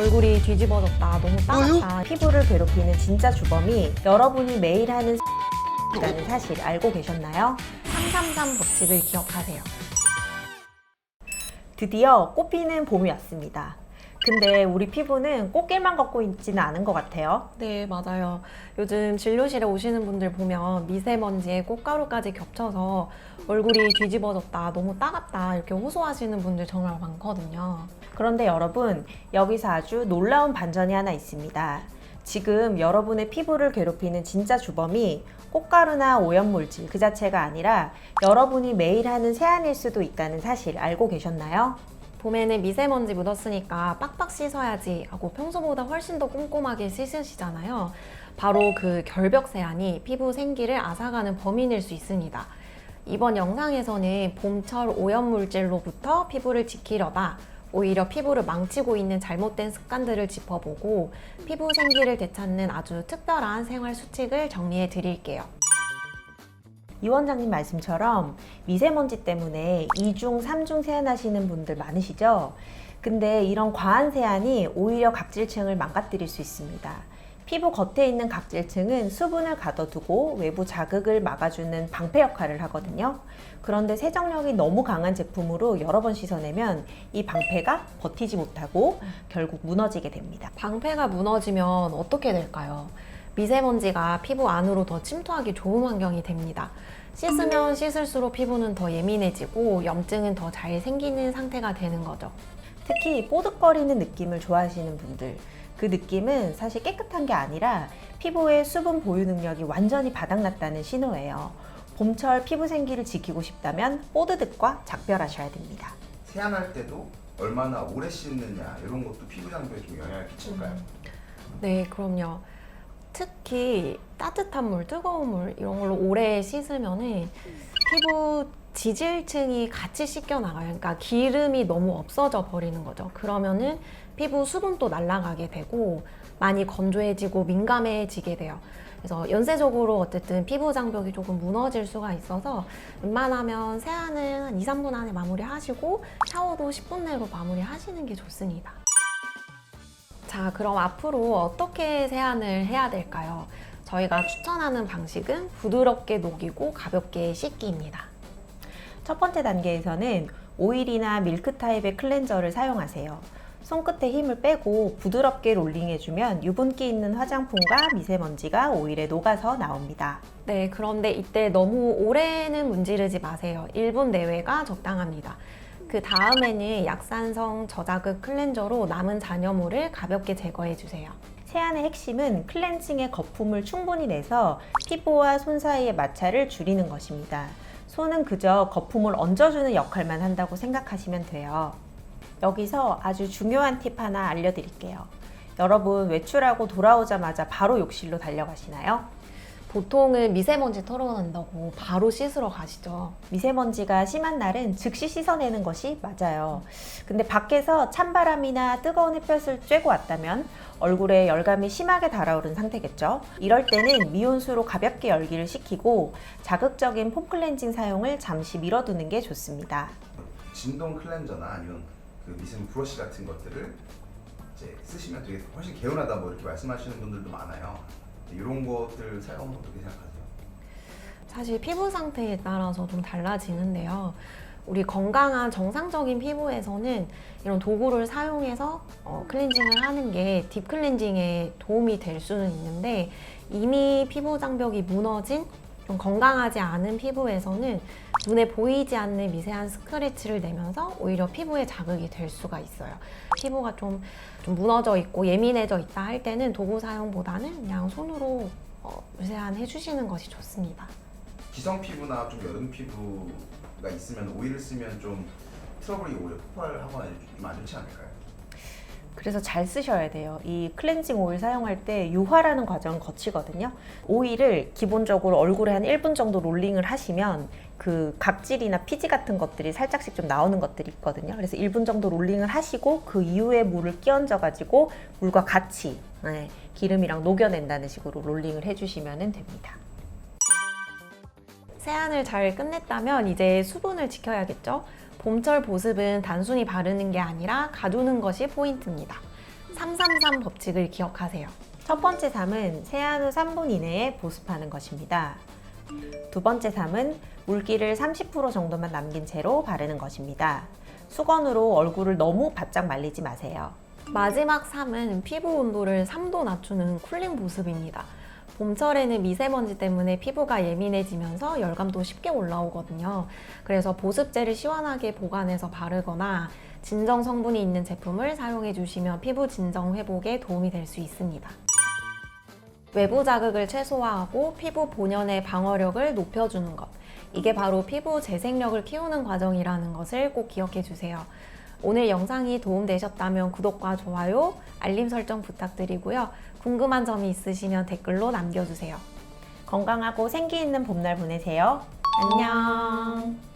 얼굴이 뒤집어졌다, 너무 따갑다. 피부를 괴롭히는 진짜 주범이 여러분이 매일 하는 라는 사실 알고 계셨나요? 333 법칙을 기억하세요. 드디어 꽃피는 봄이 왔습니다. 근데 우리 피부는 꽃길만 걷고 있지는 않은 것 같아요. 네, 맞아요. 요즘 진료실에 오시는 분들 보면 미세먼지에 꽃가루까지 겹쳐서 얼굴이 뒤집어졌다, 너무 따갑다 이렇게 호소하시는 분들 정말 많거든요. 그런데 여러분, 여기서 아주 놀라운 반전이 하나 있습니다. 지금 여러분의 피부를 괴롭히는 진짜 주범이 꽃가루나 오염물질 그 자체가 아니라 여러분이 매일 하는 세안일 수도 있다는 사실 알고 계셨나요? 봄에는 미세먼지 묻었으니까 빡빡 씻어야지 하고 평소보다 훨씬 더 꼼꼼하게 씻으시잖아요. 바로 그 결벽 세안이 피부 생기를 앗아가는 범인일 수 있습니다. 이번 영상에서는 봄철 오염물질로부터 피부를 지키려다 오히려 피부를 망치고 있는 잘못된 습관들을 짚어보고 피부 생기를 되찾는 아주 특별한 생활 수칙을 정리해 드릴게요. 이 원장님 말씀처럼 미세먼지 때문에 2중, 3중 세안하시는 분들 많으시죠? 근데 이런 과한 세안이 오히려 각질층을 망가뜨릴 수 있습니다. 피부 겉에 있는 각질층은 수분을 가둬두고 외부 자극을 막아주는 방패 역할을 하거든요. 그런데 세정력이 너무 강한 제품으로 여러 번 씻어내면 이 방패가 버티지 못하고 결국 무너지게 됩니다. 방패가 무너지면 어떻게 될까요? 미세먼지가 피부 안으로 더 침투하기 좋은 환경이 됩니다. 씻으면 씻을수록 피부는 더 예민해지고 염증은 더 잘 생기는 상태가 되는 거죠. 특히 뽀득거리는 느낌을 좋아하시는 분들, 그 느낌은 사실 깨끗한 게 아니라 피부의 수분 보유 능력이 완전히 바닥났다는 신호예요. 봄철 피부 생기를 지키고 싶다면 뽀드득과 작별하셔야 됩니다. 세안할 때도 얼마나 오래 씻느냐 이런 것도 피부 장벽에 좀 영향을 끼칠까요? 네, 그럼요. 특히 따뜻한 물, 뜨거운 물 이런 걸로 오래 씻으면은 피부 지질층이 같이 씻겨 나가요. 그러니까 기름이 너무 없어져 버리는 거죠. 그러면은 피부 수분도 날아가게 되고 많이 건조해지고 민감해지게 돼요. 그래서 연쇄적으로 어쨌든 피부 장벽이 조금 무너질 수가 있어서 웬만하면 세안은 한 2, 3분 안에 마무리하시고 샤워도 10분 내로 마무리하시는 게 좋습니다. 자, 그럼 앞으로 어떻게 세안을 해야 될까요? 저희가 추천하는 방식은 부드럽게 녹이고 가볍게 씻기입니다. 첫 번째 단계에서는 오일이나 밀크 타입의 클렌저를 사용하세요. 손끝에 힘을 빼고 부드럽게 롤링해주면 유분기 있는 화장품과 미세먼지가 오일에 녹아서 나옵니다. 네, 그런데 이때 너무 오래는 문지르지 마세요. 1분 내외가 적당합니다. 그 다음에는 약산성 저자극 클렌저로 남은 잔여물을 가볍게 제거해 주세요. 세안의 핵심은 클렌징의 거품을 충분히 내서 피부와 손 사이의 마찰을 줄이는 것입니다. 손은 그저 거품을 얹어주는 역할만 한다고 생각하시면 돼요. 여기서 아주 중요한 팁 하나 알려드릴게요. 여러분, 외출하고 돌아오자마자 바로 욕실로 달려가시나요? 보통은 미세먼지 털어낸다고 바로 씻으러 가시죠. 미세먼지가 심한 날은 즉시 씻어내는 것이 맞아요. 근데 밖에서 찬바람이나 뜨거운 햇볕을 쬐고 왔다면 얼굴에 열감이 심하게 달아오른 상태겠죠. 이럴 때는 미온수로 가볍게 열기를 식히고 자극적인 폼 클렌징 사용을 잠시 미뤄두는 게 좋습니다. 진동 클렌저나 아니면 그 미세먼지 브러쉬 같은 것들을 이제 쓰시면 되게 훨씬 개운하다 뭐 이렇게 말씀하시는 분들도 많아요. 이런 것들 사용은 어떻게 생각하세요? 사실 피부 상태에 따라서 좀 달라지는데요. 우리 건강한 정상적인 피부에서는 이런 도구를 사용해서 클렌징을 하는 게 딥 클렌징에 도움이 될 수는 있는데 이미 피부 장벽이 무너진 좀 건강하지 않은 피부에서는 눈에 보이지 않는 미세한 스크래치를 내면서 오히려 피부에 자극이 될 수가 있어요. 피부가 좀 무너져 있고 예민해져 있다 할 때는 도구 사용보다는 그냥 손으로 세안 해주시는 것이 좋습니다. 기성 피부나 좀 여름 피부가 있으면 오일을 쓰면 좀 트러블이 오히려 폭발하거나 좀 안 좋지 않을까요? 그래서 잘 쓰셔야 돼요. 이 클렌징 오일 사용할 때 유화라는 과정을 거치거든요. 오일을 기본적으로 얼굴에 한 1분 정도 롤링을 하시면 그 각질이나 피지 같은 것들이 살짝씩 좀 나오는 것들이 있거든요. 그래서 1분 정도 롤링을 하시고 그 이후에 물을 끼얹어 가지고 물과 같이 기름이랑 녹여낸다는 식으로 롤링을 해주시면 됩니다. 세안을 잘 끝냈다면 이제 수분을 지켜야겠죠? 봄철 보습은 단순히 바르는 게 아니라 가두는 것이 포인트입니다. 333 법칙을 기억하세요. 첫 번째 3은 세안 후 3분 이내에 보습하는 것입니다. 두 번째 3은 물기를 30% 정도만 남긴 채로 바르는 것입니다. 수건으로 얼굴을 너무 바짝 말리지 마세요. 마지막 3은 피부 온도를 3도 낮추는 쿨링 보습입니다. 봄철에는 미세먼지 때문에 피부가 예민해지면서 열감도 쉽게 올라오거든요. 그래서 보습제를 시원하게 보관해서 바르거나 진정 성분이 있는 제품을 사용해 주시면 피부 진정 회복에 도움이 될 수 있습니다. 외부 자극을 최소화하고 피부 본연의 방어력을 높여주는 것. 이게 바로 피부 재생력을 키우는 과정이라는 것을 꼭 기억해 주세요. 오늘 영상이 도움되셨다면 구독과 좋아요, 알림 설정 부탁드리고요. 궁금한 점이 있으시면 댓글로 남겨주세요. 건강하고 생기 있는 봄날 보내세요. 안녕.